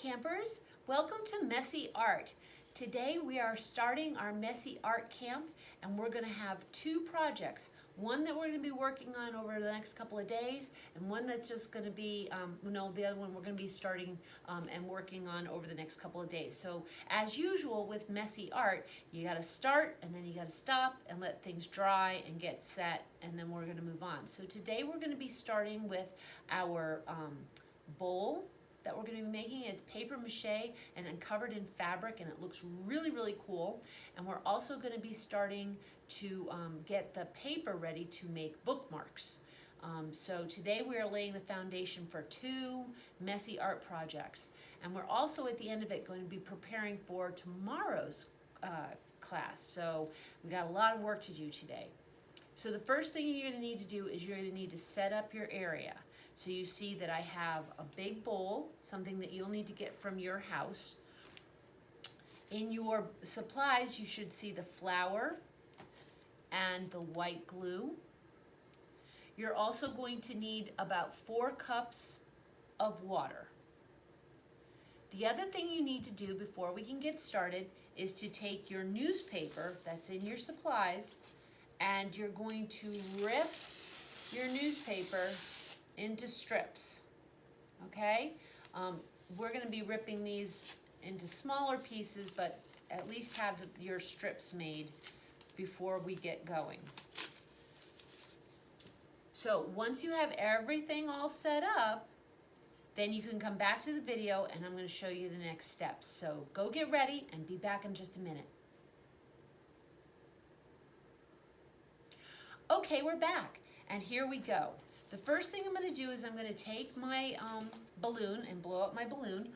campers, welcome to Messy Art. Today we are starting our Messy Art Camp and we're going to have two projects. One that we're going to be working on over the next couple of days and one that's just going to be, the other one we're going to be starting and working on over the next couple of days. So as usual with Messy Art, you got to start and then you got to stop and let things dry and get set, and then we're going to move on. So today we're going to be starting with our bowl that we're going to be making. It's paper mache and then covered in fabric, and it looks really, really cool. And we're also going to be starting to get the paper ready to make bookmarks. So today we are laying the foundation for two Messy Art projects. And we're also at the end of it going to be preparing for tomorrow's class. So we got a lot of work to do today. So the first thing you're going to need to do is you're going to need to set up your area. So you see that I have a big bowl, something that you'll need to get from your house. In your supplies, you should see the flour and the white glue. You're also going to need about 4 cups of water. The other thing you need to do before we can get started is to take your newspaper that's in your supplies, and you're going to rip your newspaper into strips, okay? We're gonna be ripping these into smaller pieces, but at least have your strips made before we get going. So once you have everything all set up, then you can come back to the video and I'm gonna show you the next steps. So go get ready and be back in just a minute. Okay, we're back, and here we go. The first thing I'm going to do is I'm going to take my balloon and blow up my balloon.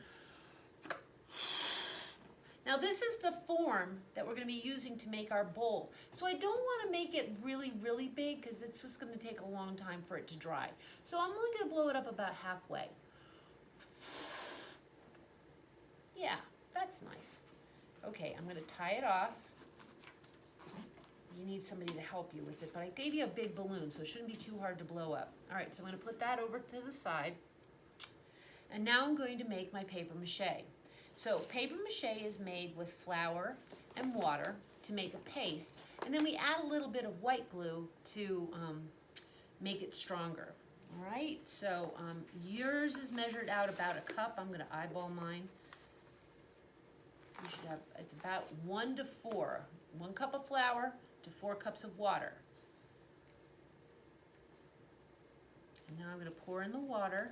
Now this is the form that we're going to be using to make our bowl. So I don't want to make it really, really big because it's just going to take a long time for it to dry. So I'm only going to blow it up about halfway. Yeah, that's nice. Okay, I'm going to tie it off. You need somebody to help you with it, but I gave you a big balloon, so it shouldn't be too hard to blow up. All right, so I'm going to put that over to the side. And now I'm going to make my paper mache. So paper mache is made with flour and water to make a paste, and then we add a little bit of white glue to make it stronger. All right, so yours is measured out about a cup. I'm going to eyeball mine. You should have, it's about 1 to 4. 1 cup of flour to 4 cups of water. And now I'm going to pour in the water.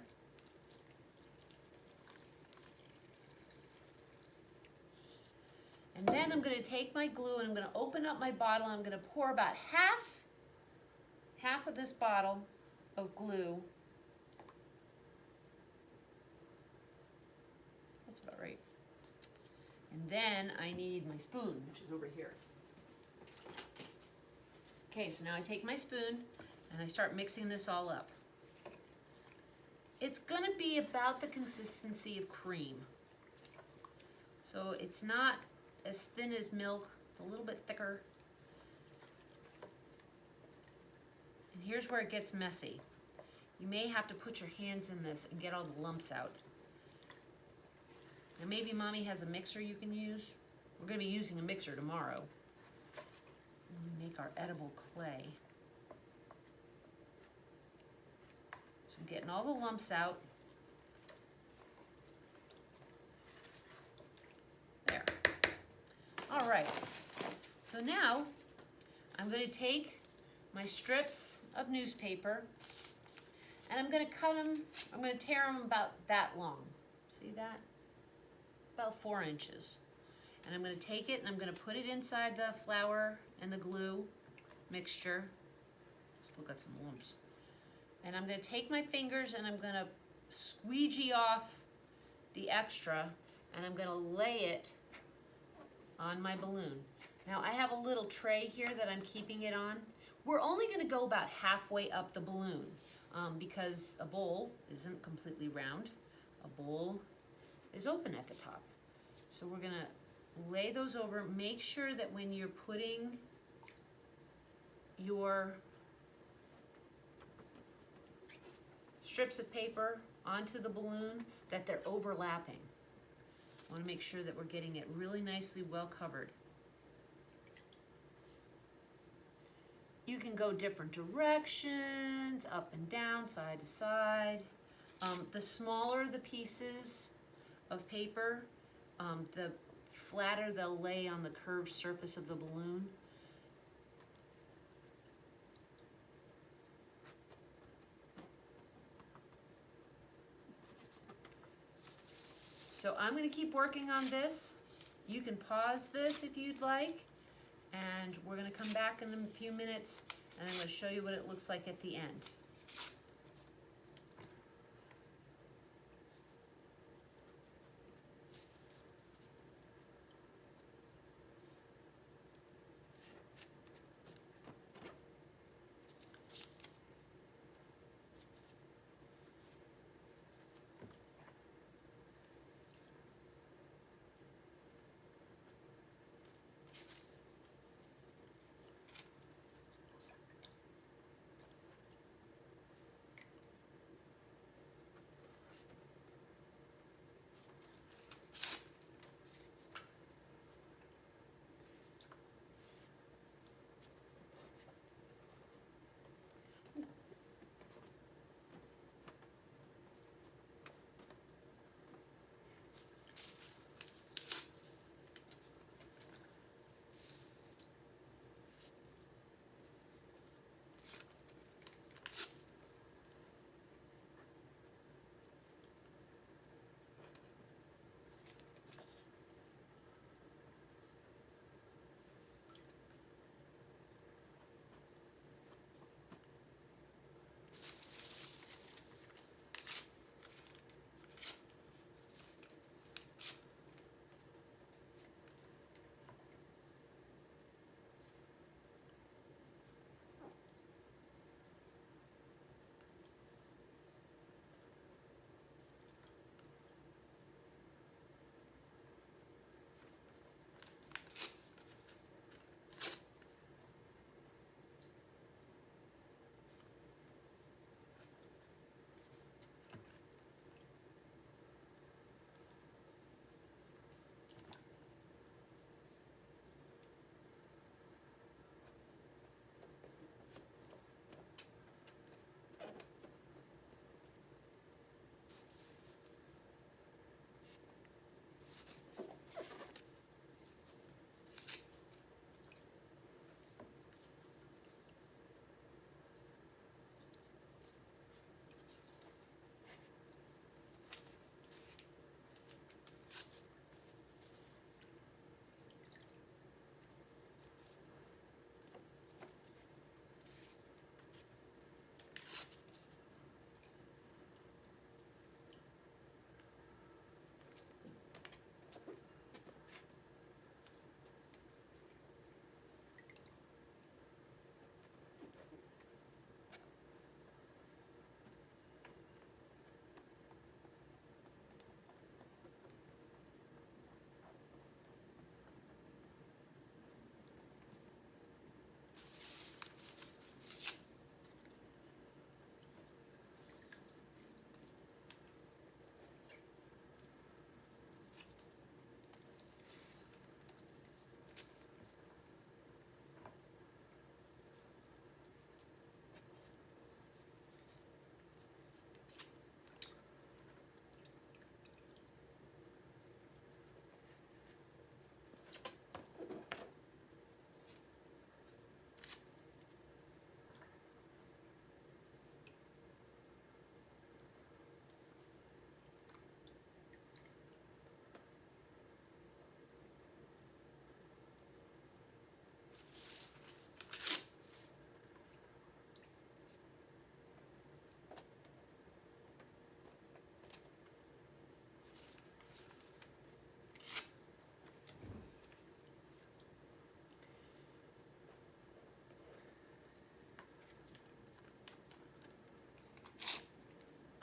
And then I'm going to take my glue and I'm going to open up my bottle and I'm going to pour about half of this bottle of glue. That's about right. And then I need my spoon, which is over here. Okay, so now I take my spoon and I start mixing this all up. It's gonna be about the consistency of cream. So it's not as thin as milk, it's a little bit thicker. And here's where it gets messy. You may have to put your hands in this and get all the lumps out. And maybe mommy has a mixer you can use. We're gonna be using a mixer tomorrow. We make our edible clay. So I'm getting all the lumps out. There. All right. So now I'm going to take my strips of newspaper and I'm going to cut them, I'm going to tear them about that long. See that? About 4 inches. And I'm going to take it and I'm going to put it inside the flour and the glue mixture. Still got some lumps. And I'm going to take my fingers and I'm going to squeegee off the extra and I'm going to lay it on my balloon. Now I have a little tray here that I'm keeping it on. We're only going to go about halfway up the balloon because a bowl isn't completely round. A bowl is open at the top. So we're going to lay those over. Make sure that when you're putting your strips of paper onto the balloon that they're overlapping. I want to make sure that we're getting it really nicely well covered. You can go different directions, up and down, side to side. The smaller the pieces of paper, the flatter they'll lay on the curved surface of the balloon. So I'm going to keep working on this. You can pause this if you'd like, and we're going to come back in a few minutes and I'm going to show you what it looks like at the end.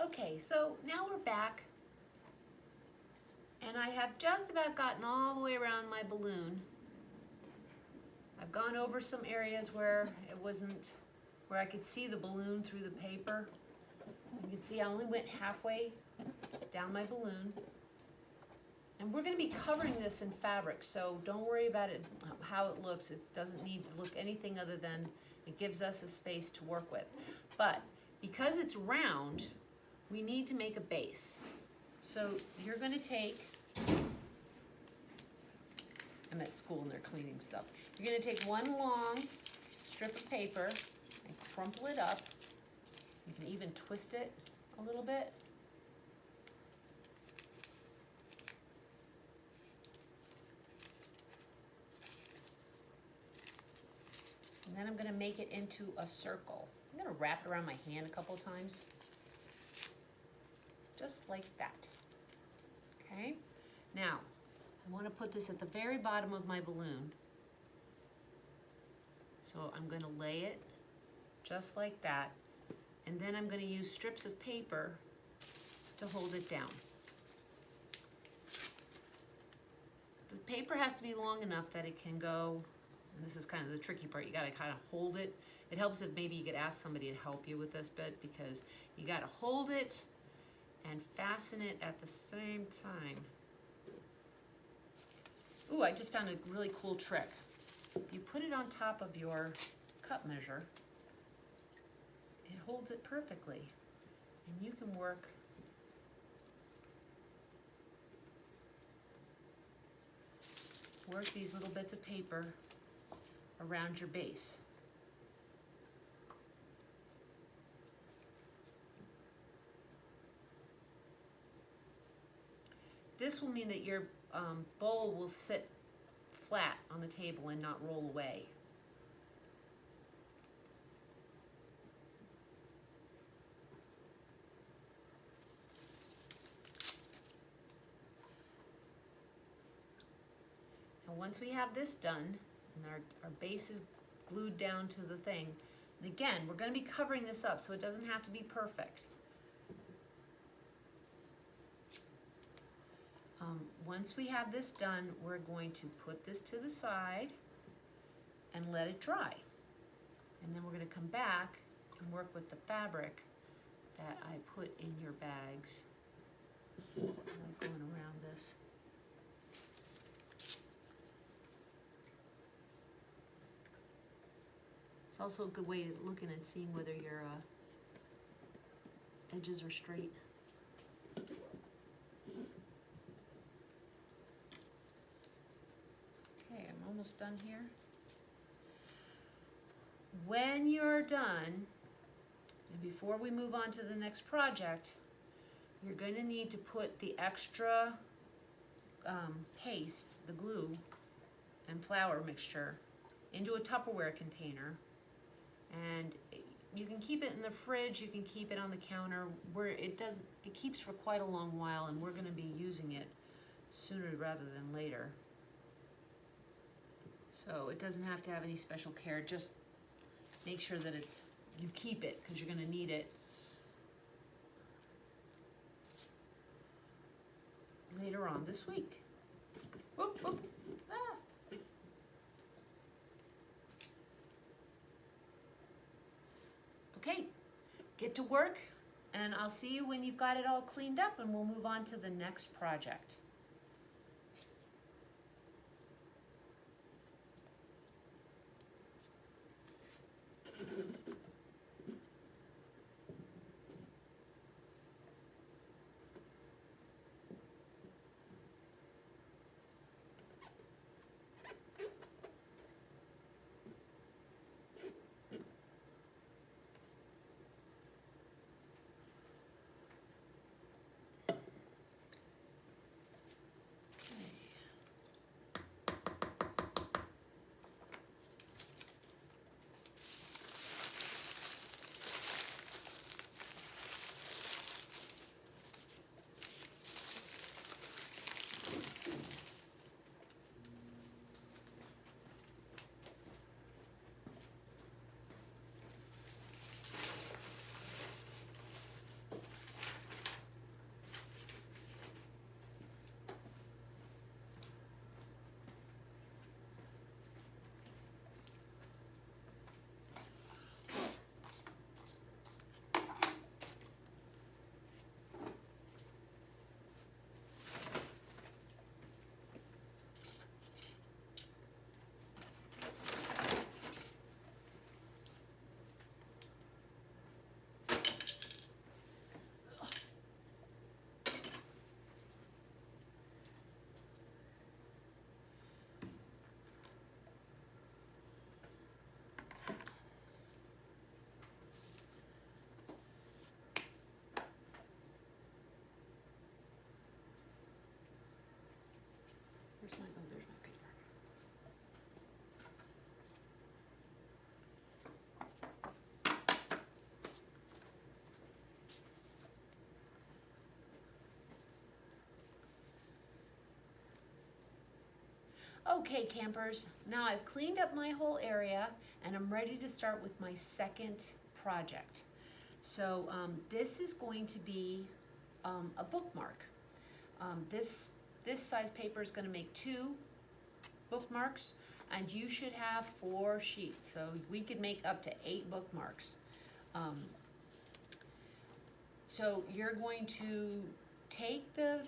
Okay, so now we're back, and I have just about gotten all the way around my balloon. I've gone over some areas where where I could see the balloon through the paper. You can see I only went halfway down my balloon. And we're gonna be covering this in fabric, so don't worry about it, how it looks. It doesn't need to look anything other than it gives us a space to work with. But because it's round, we need to make a base. So you're gonna take, I'm at school and they're cleaning stuff. You're gonna take one long strip of paper and crumple it up. You can even twist it a little bit. And then I'm gonna make it into a circle. I'm gonna wrap it around my hand a couple times. Just like that. Okay? Now, I wanna put this at the very bottom of my balloon. So I'm gonna lay it just like that. And then I'm gonna use strips of paper to hold it down. The paper has to be long enough that it can go, and this is kind of the tricky part, you gotta kind of hold it. It helps if maybe you could ask somebody to help you with this bit, because you gotta hold it and fasten it at the same time. Ooh, I just found a really cool trick. You put it on top of your cup measure, it holds it perfectly, and you can work these little bits of paper around your base. This will mean that your bowl will sit flat on the table and not roll away. And once we have this done, and our base is glued down to the thing, and again, we're going to be covering this up so it doesn't have to be perfect. Once we have this done, we're going to put this to the side and let it dry. And then we're going to come back and work with the fabric that I put in your bags. I like going around this. It's also a good way of looking and seeing whether your edges are straight. Okay, I'm almost done here. When you're done, and before we move on to the next project, you're going to need to put the extra paste, the glue and flour mixture, into a Tupperware container. And you can keep it in the fridge, you can keep it on the counter, where it keeps for quite a long while, and we're going to be using it sooner rather than later. So it doesn't have to have any special care, just make sure that you keep it, because you're going to need it later on this week. Whoop, whoop. Ah. Okay, get to work, and I'll see you when you've got it all cleaned up, and we'll move on to the next project. Okay, campers, now I've cleaned up my whole area and I'm ready to start with my second project. So this is going to be a bookmark. This size paper is going to make 2 bookmarks, and you should have 4 sheets, so we could make up to 8 bookmarks. So you're going to take the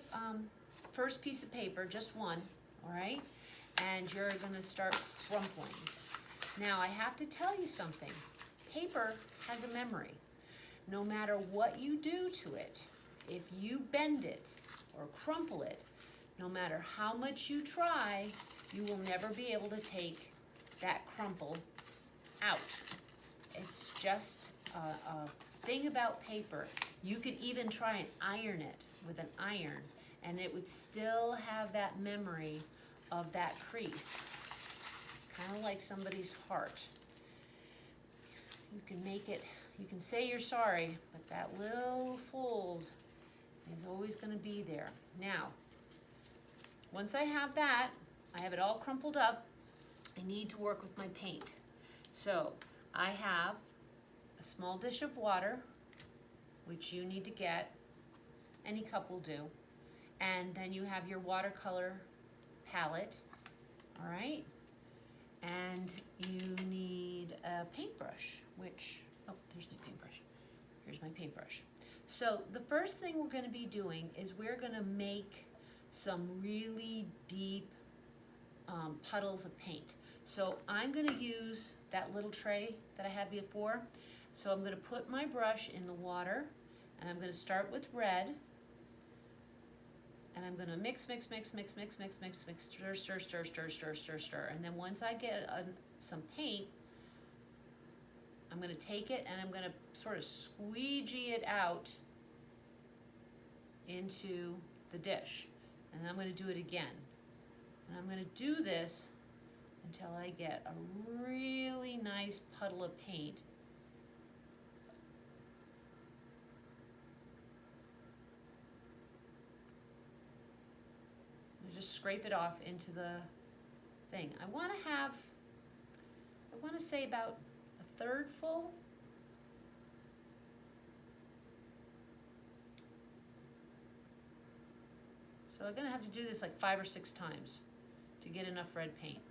first piece of paper, just one, all right? And you're going to start crumpling. Now I have to tell you something. Paper has a memory. No matter what you do to it, if you bend it or crumple it, no matter how much you try, you will never be able to take that crumple out. It's just a thing about paper. You could even try and iron it with an iron, and it would still have that memory of that crease. It's kind of like somebody's heart. You can make it, you can say you're sorry, but that little fold is always going to be there. Now, once I have that, I have it all crumpled up, I need to work with my paint. So I have a small dish of water, which you need to get, any cup will do, and then you have your watercolor palette, all right? And you need a paintbrush, which, oh, there's my paintbrush. Here's my paintbrush. So the first thing we're gonna be doing is we're gonna make some really deep puddles of paint. So I'm gonna use that little tray that I had before. So I'm gonna put my brush in the water, and I'm gonna start with red, and I'm gonna mix, stir. And then once I get some paint, I'm gonna take it and I'm gonna sort of squeegee it out into the dish. And I'm gonna do it again. And I'm gonna do this until I get a really nice puddle of paint. Just scrape it off into the thing. I want to say about a 1/3 full. So I'm gonna have to do this like 5 or 6 times to get enough red paint.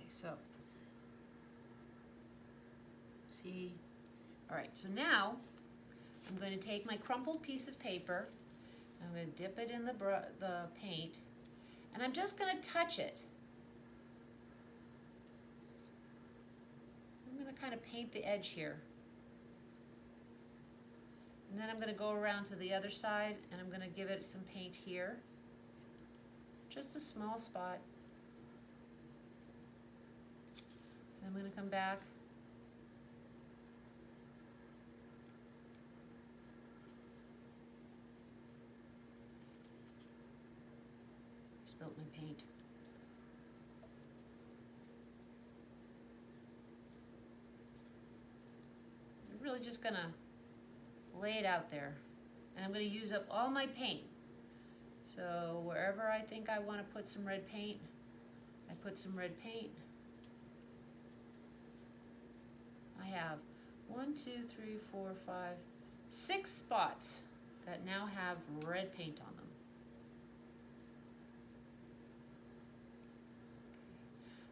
So, see, all right, so now I'm going to take my crumpled piece of paper, I'm going to dip it in the paint, and I'm just going to touch it. I'm going to kind of paint the edge here. And then I'm going to go around to the other side, and I'm going to give it some paint here. Just a small spot. I'm going to come back. Spilt my paint. I'm really just going to lay it out there. And I'm going to use up all my paint. So wherever I think I want to put some red paint, I put some red paint. I have 1, 2, 3, 4, 5, 6 spots that now have red paint on them.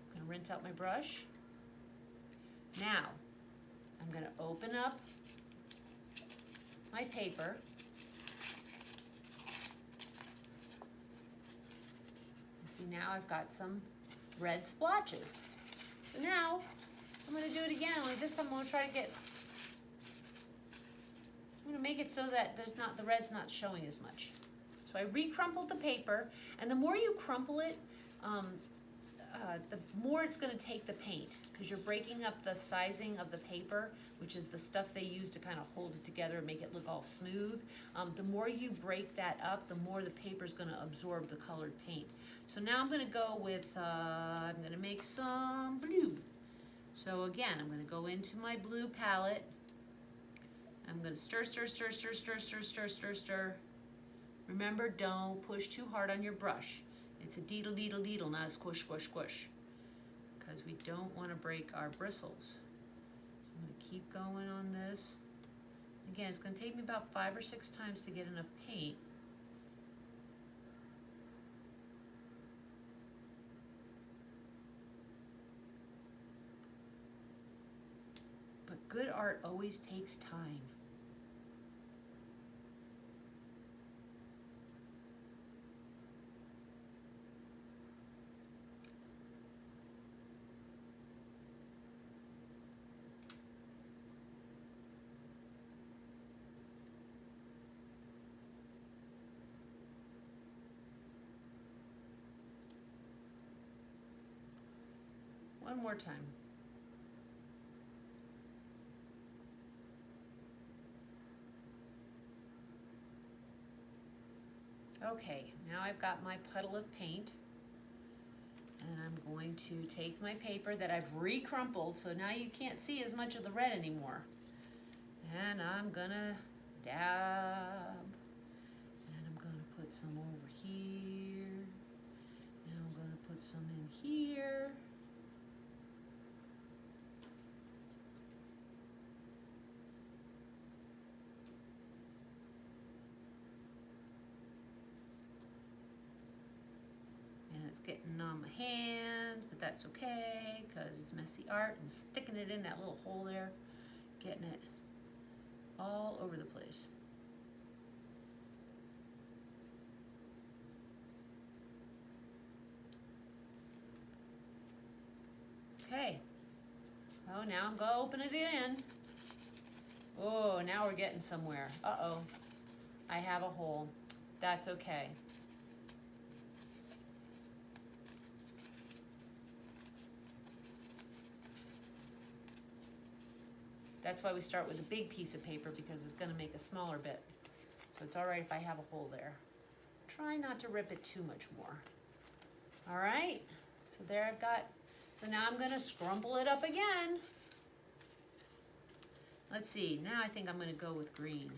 I'm going to rinse out my brush. Now, I'm going to open up my paper. And see, now I've got some red splotches. So now, I'm going to do it again, only this time I'm going to try to get, I'm going to make it so that the red's not showing as much. So I re-crumpled the paper, and the more you crumple it, the more it's gonna take the paint, because you're breaking up the sizing of the paper, which is the stuff they use to kind of hold it together and make it look all smooth. The more you break that up, the more the paper's gonna absorb the colored paint. So now I'm gonna go with, I'm gonna make some blue. So again, I'm gonna go into my blue palette. I'm gonna stir, stir, stir, stir, stir, stir, stir, stir, stir. Remember, don't push too hard on your brush. It's a deedle, deedle, deedle, not a squish, squish, squish. Because we don't want to break our bristles. So I'm going to keep going on this. Again, it's going to take me about 5 or 6 times to get enough paint. But good art always takes time. One more time. Okay, now I've got my puddle of paint, and I'm going to take my paper that I've re-crumpled, so now you can't see as much of the red anymore. And I'm gonna dab, and I'm gonna put some over here. Now I'm gonna put some in here. Getting on my hand, but that's okay because it's messy art. I'm sticking it in that little hole there, getting it all over the place. Okay, oh, now I'm gonna open it in. Oh, now we're getting somewhere. Uh-oh, I have a hole. That's okay. That's why we start with a big piece of paper, because it's gonna make a smaller bit. So it's all right if I have a hole there. Try not to rip it too much more. All right, so there I've got, so now I'm gonna scrumple it up again. Let's see, now I think I'm gonna go with green.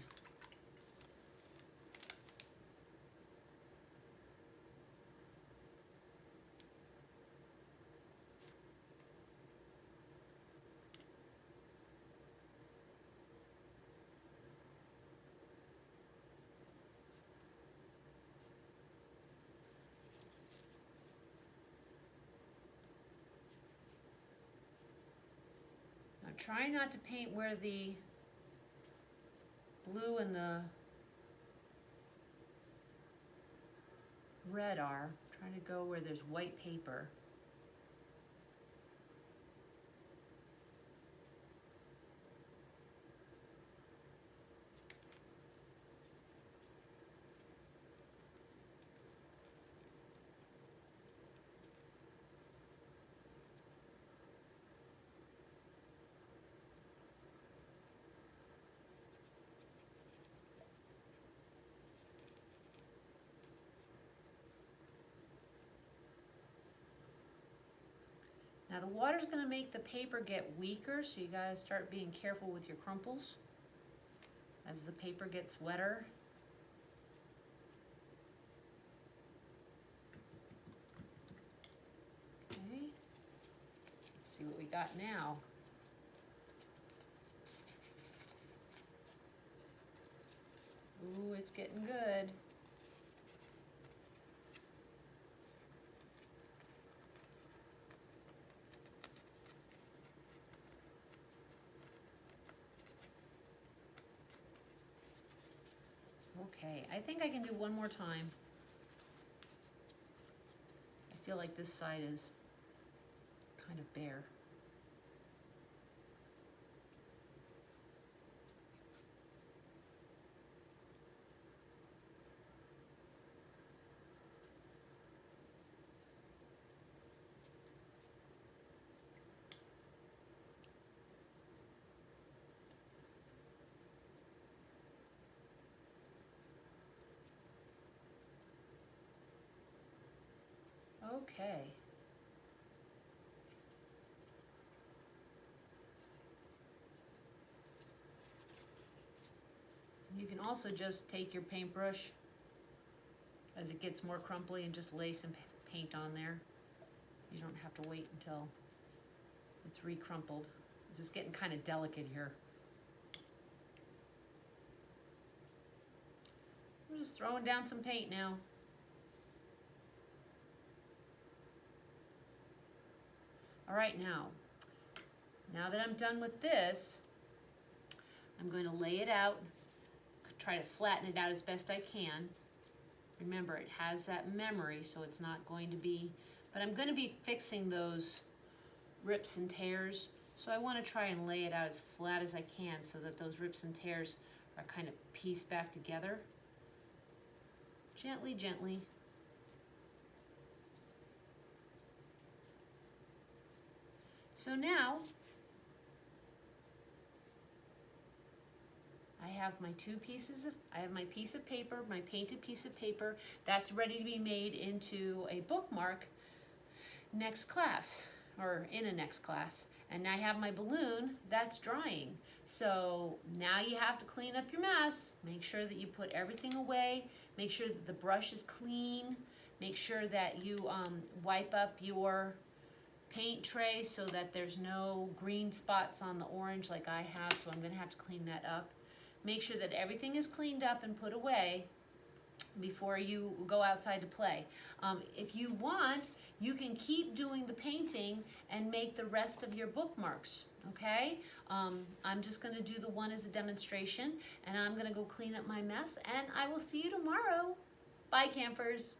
Try not to paint where the blue and the red are. Trying to go where there's white paper. Now the water's gonna make the paper get weaker, so you gotta start being careful with your crumples as the paper gets wetter. Okay, let's see what we got now. Ooh, it's getting good. Okay, I think I can do one more time. I feel like this side is kind of bare. Okay. You can also just take your paintbrush as it gets more crumply and just lay some paint on there. You don't have to wait until it's recrumpled. It's just getting kind of delicate here. I'm just throwing down some paint now. All right, now that I'm done with this, I'm going to lay it out, try to flatten it out as best I can. Remember, it has that memory, so it's not going to be, but I'm going to be fixing those rips and tears, so I want to try and lay it out as flat as I can so that those rips and tears are kind of pieced back together. Gently, gently. So now, I have my my piece of paper, my painted piece of paper, that's ready to be made into a bookmark next class, or in a next class. And I have my balloon that's drying. So now you have to clean up your mess. Make sure that you put everything away. Make sure that the brush is clean. Make sure that you wipe up your paint tray so that there's no green spots on the orange like I have, so I'm going to have to clean that up. Make sure that everything is cleaned up and put away before you go outside to play. If you want, you can keep doing the painting and make the rest of your bookmarks, okay? I'm just going to do the one as a demonstration, and I'm going to go clean up my mess, and I will see you tomorrow. Bye, campers.